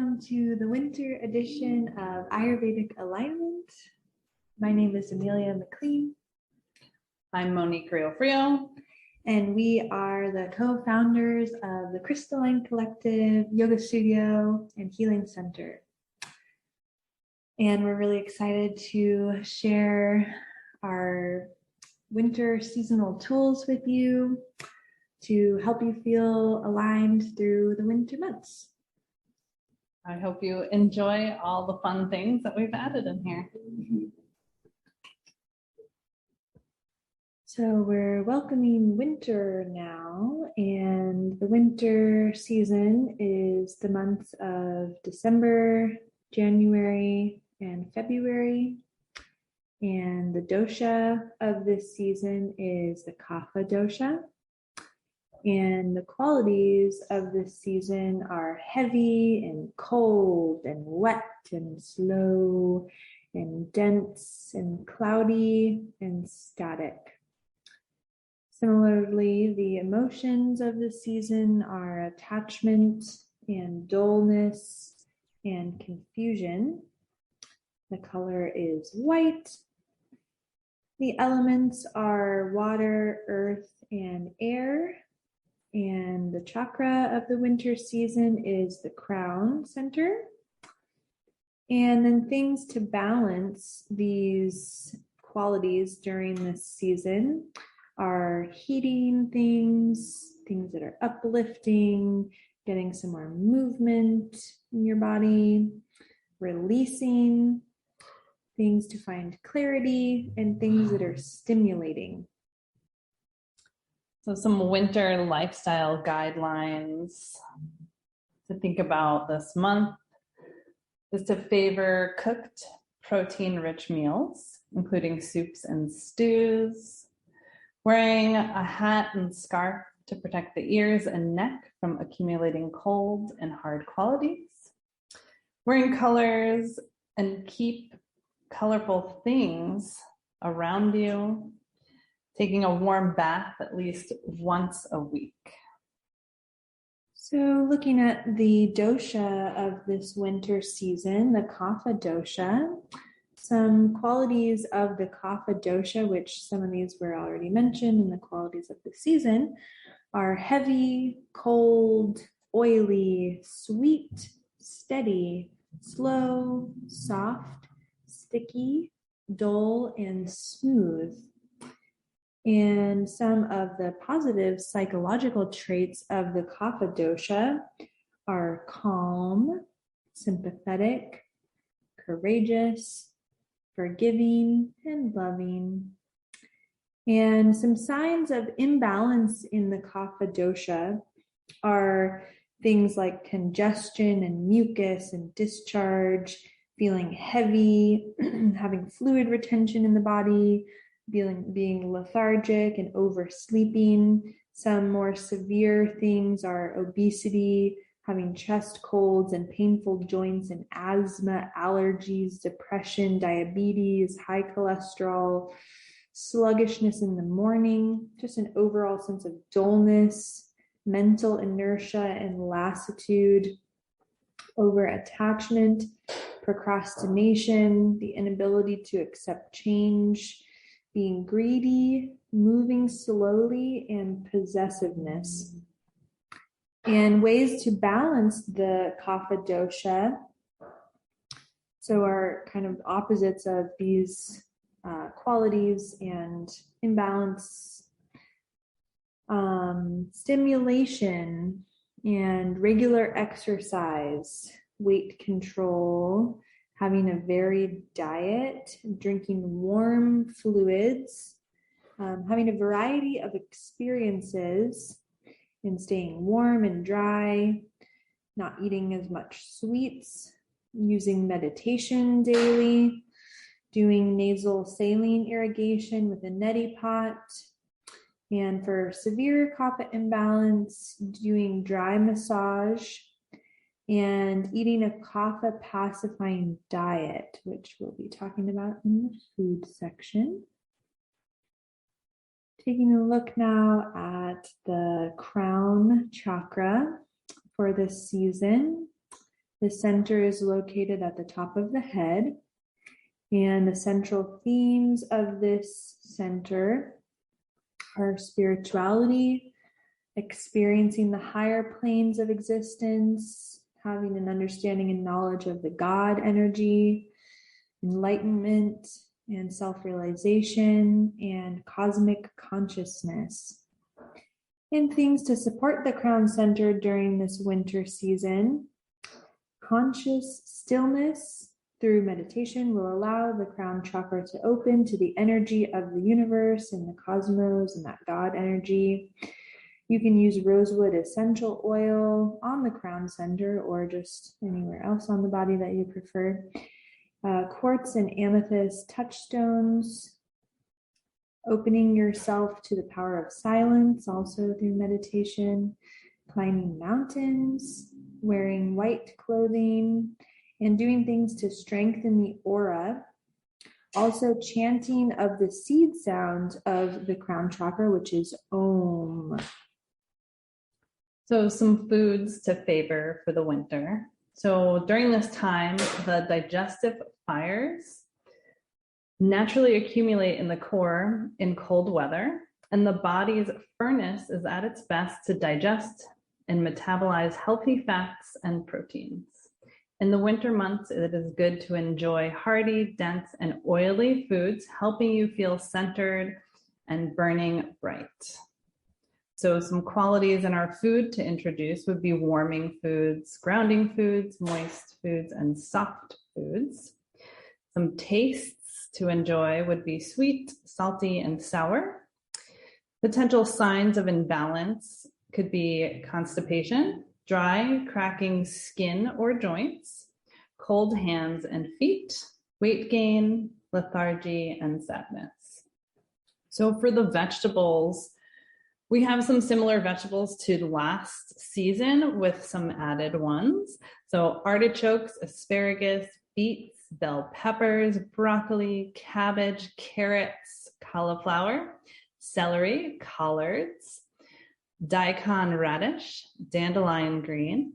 welcome to the winter edition of Ayurvedic Alignment. My name is Amelia McLean. I'm Monique Riofrio. And we are the co-founders of the Crystalline Collective, Yoga Studio, and Healing Center. And we're really excited to share our winter seasonal tools with you to help you feel aligned through the winter months. I hope you enjoy all the fun things that we've added in here. So we're welcoming winter now, and the winter season is the months of December, January, and February. And the dosha of this season is the Kapha dosha. And the qualities of this season are heavy and cold and wet and slow and dense and cloudy and static. Similarly, the emotions of the season are attachment and dullness and confusion. The color is white. The elements are water, earth, and air. And the chakra of the winter season is the crown center. And then things to balance these qualities during this season are heating things that are uplifting, getting some more movement in your body, releasing things to find clarity, and things that are stimulating. So some winter lifestyle guidelines to think about this month is to favor cooked, protein-rich meals, including soups and stews, wearing a hat and scarf to protect the ears and neck from accumulating cold and hard qualities, wearing colors and keep colorful things around you, taking a warm bath at least once a week. So looking at the dosha of this winter season, the Kapha dosha, some qualities of the Kapha dosha, which some of these were already mentioned in the qualities of the season, are heavy, cold, oily, sweet, steady, slow, soft, sticky, dull, and smooth. And some of the positive psychological traits of the Kapha dosha are calm, sympathetic, courageous, forgiving, and loving. And some signs of imbalance in the Kapha dosha are things like congestion and mucus and discharge, feeling heavy, having fluid retention in the body, being lethargic and oversleeping. Some more severe things are obesity, having chest colds and painful joints and asthma, allergies, depression, diabetes, high cholesterol, sluggishness in the morning, just an overall sense of dullness, mental inertia and lassitude, over-attachment, procrastination, the inability to accept change, being greedy, moving slowly, and possessiveness. And ways to balance the Kapha dosha, so are kind of opposites of these qualities and imbalance, stimulation and regular exercise, weight control, having a varied diet, drinking warm fluids, having a variety of experiences in staying warm and dry, not eating as much sweets, using meditation daily, doing nasal saline irrigation with a neti pot, and for severe kapha imbalance, doing dry massage, and eating a kapha pacifying diet, which we'll be talking about in the food section. Taking a look now at the crown chakra for this season. The center is located at the top of the head. And the central themes of this center are spirituality, experiencing the higher planes of existence, having an understanding and knowledge of the God energy, enlightenment and self-realization, and cosmic consciousness. And things to support the crown center during this winter season: conscious stillness through meditation will allow the crown chakra to open to the energy of the universe and the cosmos and that God energy. You can use rosewood essential oil on the crown center or just anywhere else on the body that you prefer. Quartz and amethyst touchstones. Opening yourself to the power of silence, also through meditation. Climbing mountains, wearing white clothing, and doing things to strengthen the aura. Also chanting of the seed sound of the crown chakra, which is Om. So some foods to favor for the winter. So during this time, the digestive fires naturally accumulate in the core in cold weather, and the body's furnace is at its best to digest and metabolize healthy fats and proteins. In the winter months, it is good to enjoy hearty, dense, and oily foods, helping you feel centered and burning bright. So some qualities in our food to introduce would be warming foods, grounding foods, moist foods, and soft foods. Some tastes to enjoy would be sweet, salty, and sour. Potential signs of imbalance could be constipation, dry, cracking skin or joints, cold hands and feet, weight gain, lethargy, and sadness. So for the vegetables, we have some similar vegetables to last season with some added ones. So artichokes, asparagus, beets, bell peppers, broccoli, cabbage, carrots, cauliflower, celery, collards, daikon radish, dandelion greens,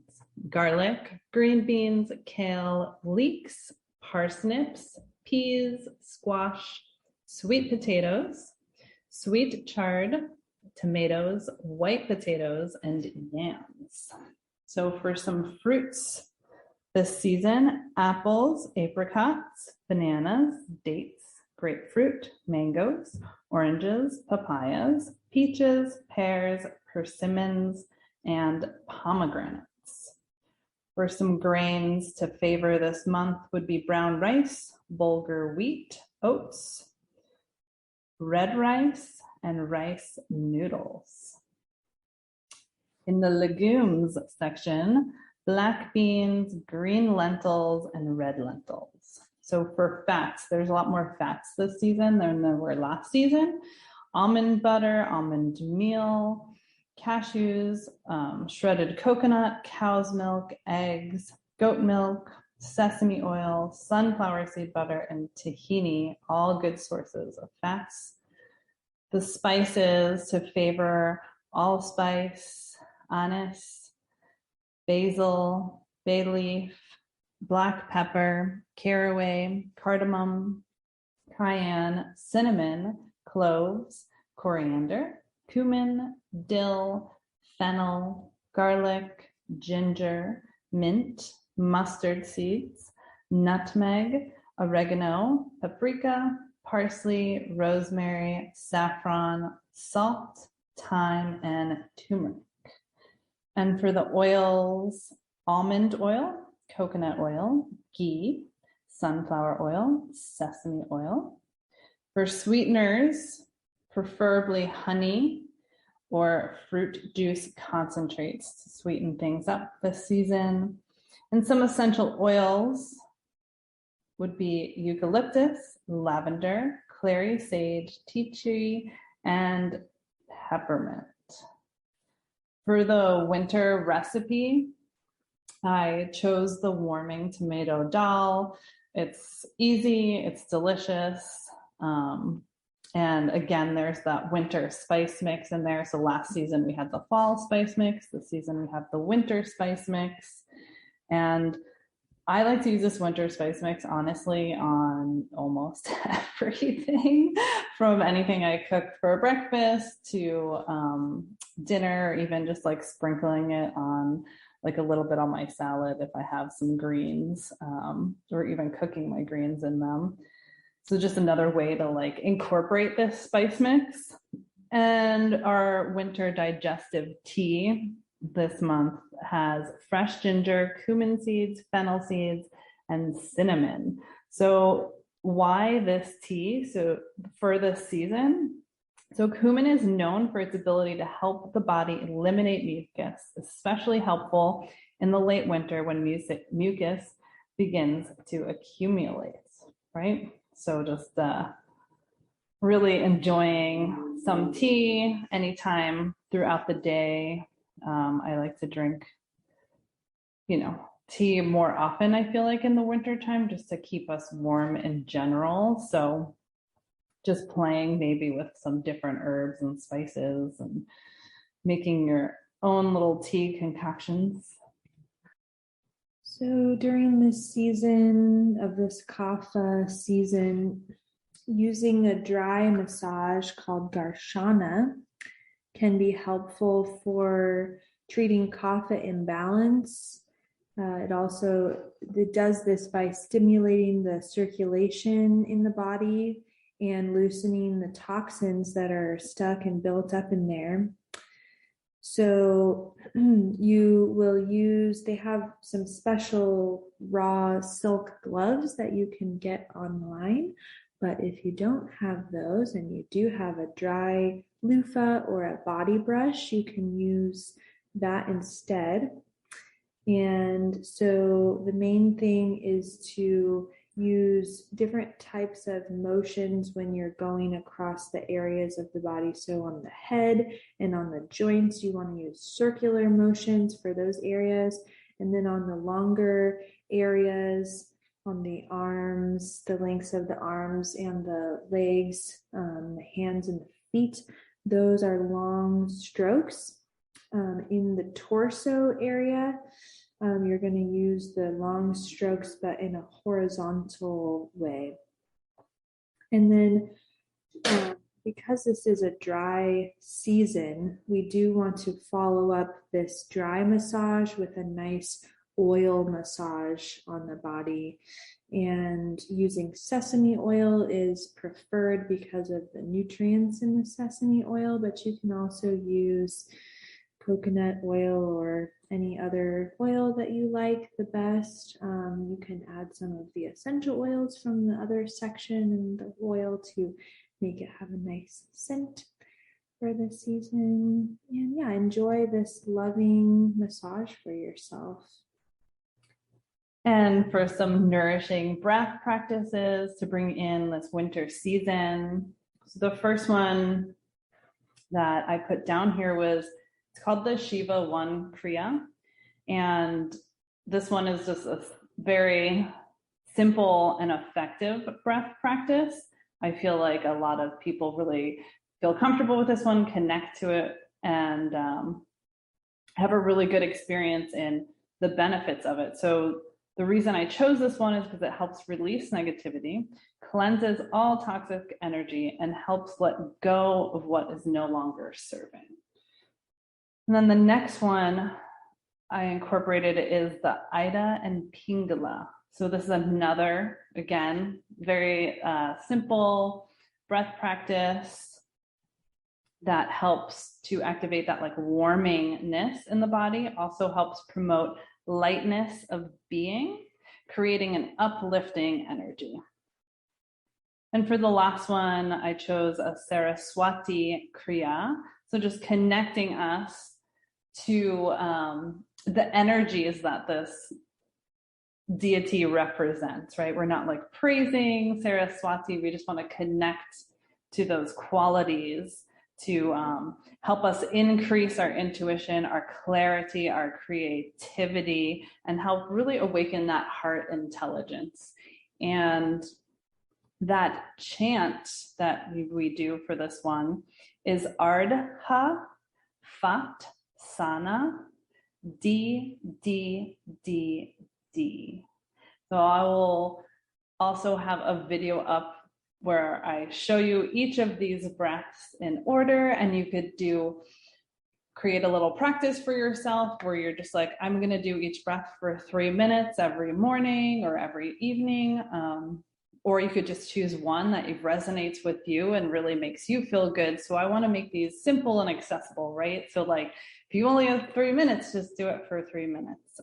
garlic, green beans, kale, leeks, parsnips, peas, squash, sweet potatoes, sweet chard, tomatoes, white potatoes, and yams. So for some fruits this season: apples, apricots, bananas, dates, grapefruit, mangoes, oranges, papayas, peaches, pears, persimmons, and pomegranates. For some grains to favor this month would be brown rice, bulgur wheat, oats, red rice, and rice noodles. In the legumes section, black beans, green lentils, and red lentils. So for fats, there's a lot more fats this season than there were last season. Almond butter, almond meal, cashews, shredded coconut, cow's milk, eggs, goat milk, sesame oil, sunflower seed butter, and tahini, all good sources of fats. The spices to favor: allspice, anise, basil, bay leaf, black pepper, caraway, cardamom, cayenne, cinnamon, cloves, coriander, cumin, dill, fennel, garlic, ginger, mint, mustard seeds, nutmeg, oregano, paprika, parsley, rosemary, saffron, salt, thyme, and turmeric. And for the oils: almond oil, coconut oil, ghee, sunflower oil, sesame oil. For sweeteners, preferably honey or fruit juice concentrates to sweeten things up this season. And some essential oils would be eucalyptus, lavender, clary sage, tea tree, and peppermint. For the winter recipe, I chose the warming tomato dal. It's easy, it's delicious. And again, there's that winter spice mix in there. So last season we had the fall spice mix. This season we have the winter spice mix. And I like to use this winter spice mix, honestly, on almost everything, from anything I cook for breakfast to dinner, even just like sprinkling it on like a little bit on my salad if I have some greens, or even cooking my greens in them. So just another way to like incorporate this spice mix. And our winter digestive tea this month has fresh ginger, cumin seeds, fennel seeds, and cinnamon. So why this tea? So for this season, so cumin is known for its ability to help the body eliminate mucus, especially helpful in the late winter when mucus begins to accumulate, right? So just really enjoying some tea anytime throughout the day. I like to drink, tea more often, I feel like, in the wintertime, just to keep us warm in general. So just playing maybe with some different herbs and spices and making your own little tea concoctions. So during this season of this kapha season, using a dry massage called darshana can be helpful for treating kapha imbalance. It does this by stimulating the circulation in the body and loosening the toxins that are stuck and built up in there. So they have some special raw silk gloves that you can get online. But if you don't have those and you do have a dry loofah or a body brush, you can use that instead. And so the main thing is to use different types of motions when you're going across the areas of the body. So on the head and on the joints, you want to use circular motions for those areas. And then on the longer areas, on the arms, the lengths of the arms and the legs, the hands and the feet, those are long strokes. In the torso area, you're going to use the long strokes, but in a horizontal way. And then because this is a dry season, we do want to follow up this dry massage with a nice oil massage on the body. And using sesame oil is preferred because of the nutrients in the sesame oil, but you can also use coconut oil or any other oil that you like the best. You can add some of the essential oils from the other section in the oil to make it have a nice scent for the season. And yeah, enjoy this loving massage for yourself. And for some nourishing breath practices to bring in this winter season. So the first one that I put down here was, it's called the Shiva 1 Kriya. And this one is just a very simple and effective breath practice. I feel like a lot of people really feel comfortable with this one, connect to it, and have a really good experience in the benefits of it. So the reason I chose this one is because it helps release negativity, cleanses all toxic energy, and helps let go of what is no longer serving. And then the next one I incorporated is the Ida and Pingala. So this is another, again, very simple breath practice that helps to activate that like warmingness in the body, also helps promote lightness of being, creating an uplifting energy. And for the last one, I chose a Saraswati Kriya. So just connecting us to the energies that this deity represents, right? We're not like praising Saraswati. We just want to connect to those qualities to help us increase our intuition, our clarity, our creativity, and help really awaken that heart intelligence. And that chant that we do for this one is Ardha Fat Sana D D D D. So I will also have a video up where I show you each of these breaths in order, and you could create a little practice for yourself where you're just like, I'm going to do each breath for 3 minutes every morning or every evening. Or you could just choose one that resonates with you and really makes you feel good. So I want to make these simple and accessible, right? So like, if you only have 3 minutes, just do it for 3 minutes.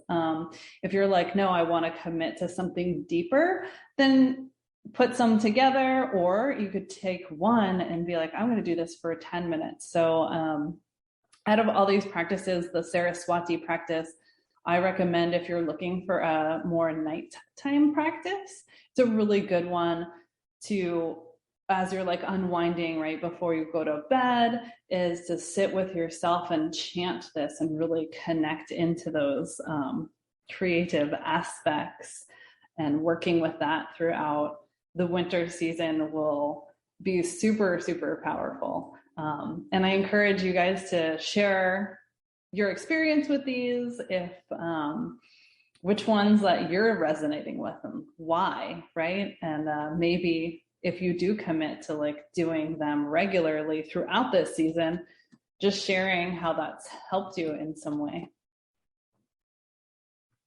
If you're like, no, I want to commit to something deeper, then put some together, or you could take one and be like, I'm going to do this for 10 minutes. So out of all these practices, the Saraswati practice, I recommend if you're looking for a more nighttime practice, it's a really good one to, as you're like unwinding right before you go to bed, is to sit with yourself and chant this and really connect into those creative aspects. And working with that throughout the winter season will be super, super powerful. And I encourage you guys to share your experience with these, if which ones that you're resonating with and why, right? And maybe if you do commit to like doing them regularly throughout this season, just sharing how that's helped you in some way.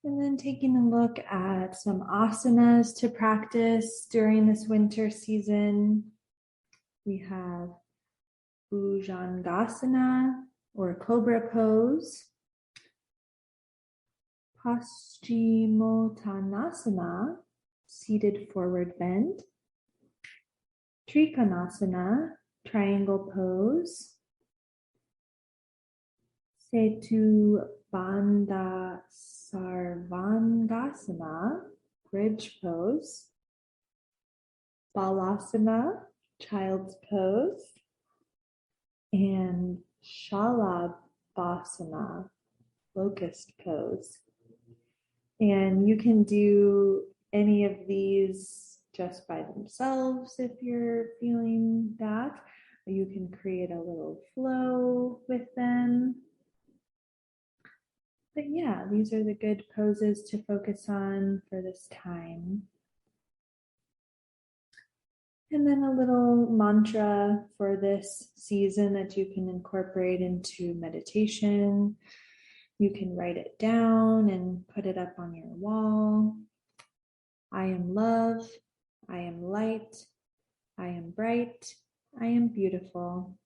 And then taking a look at some asanas to practice during this winter season. We have Bhujangasana or Cobra pose, Paschimottanasana, seated forward bend, Trikonasana, triangle pose, Setu Bandha Sarvangasana, bridge pose, Balasana, child's pose, and Shalabhasana, locust pose. And you can do any of these just by themselves if you're feeling that. Or you can create a little flow with them. But yeah, these are the good poses to focus on for this time. And then a little mantra for this season that you can incorporate into meditation. You can write it down and put it up on your wall. I am love. I am light. I am bright. I am beautiful.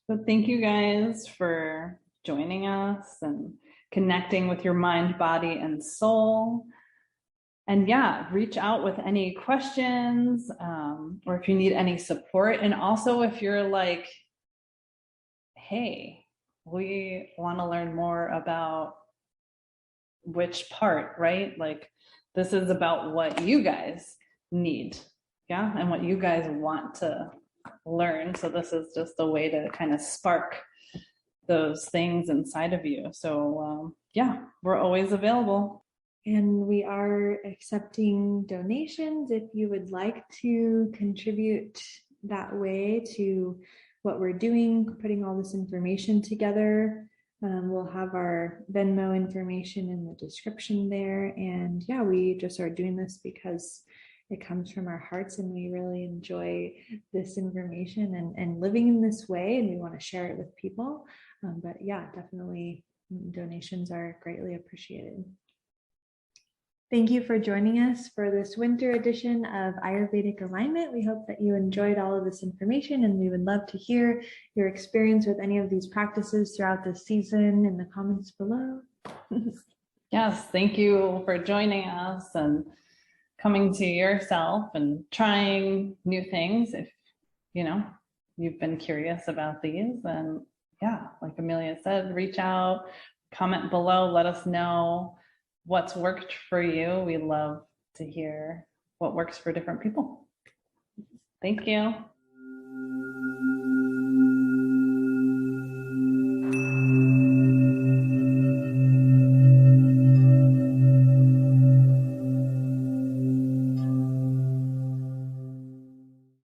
So thank you guys for joining us and connecting with your mind, body, and soul. And yeah, reach out with any questions or if you need any support. And also if you're like, hey, we want to learn more about which part, right? Like this is about what you guys need, yeah, and what you guys want to learn. So this is just a way to kind of spark those things inside of you. So yeah, we're always available. And we are accepting donations if you would like to contribute that way to what we're doing, putting all this information together. We'll have our Venmo information in the description there. And yeah, we just are doing this because it comes from our hearts and we really enjoy this information and living in this way, and we want to share it with people. But yeah, definitely donations are greatly appreciated. Thank you for joining us for this winter edition of Ayurvedic Alignment. We hope that you enjoyed all of this information, and we would love to hear your experience with any of these practices throughout this season in the comments below. Yes, thank you for joining us and coming to yourself and trying new things. If you've been curious about these, and yeah, like Amelia said, reach out, comment below, let us know what's worked for you. We love to hear what works for different people. Thank you.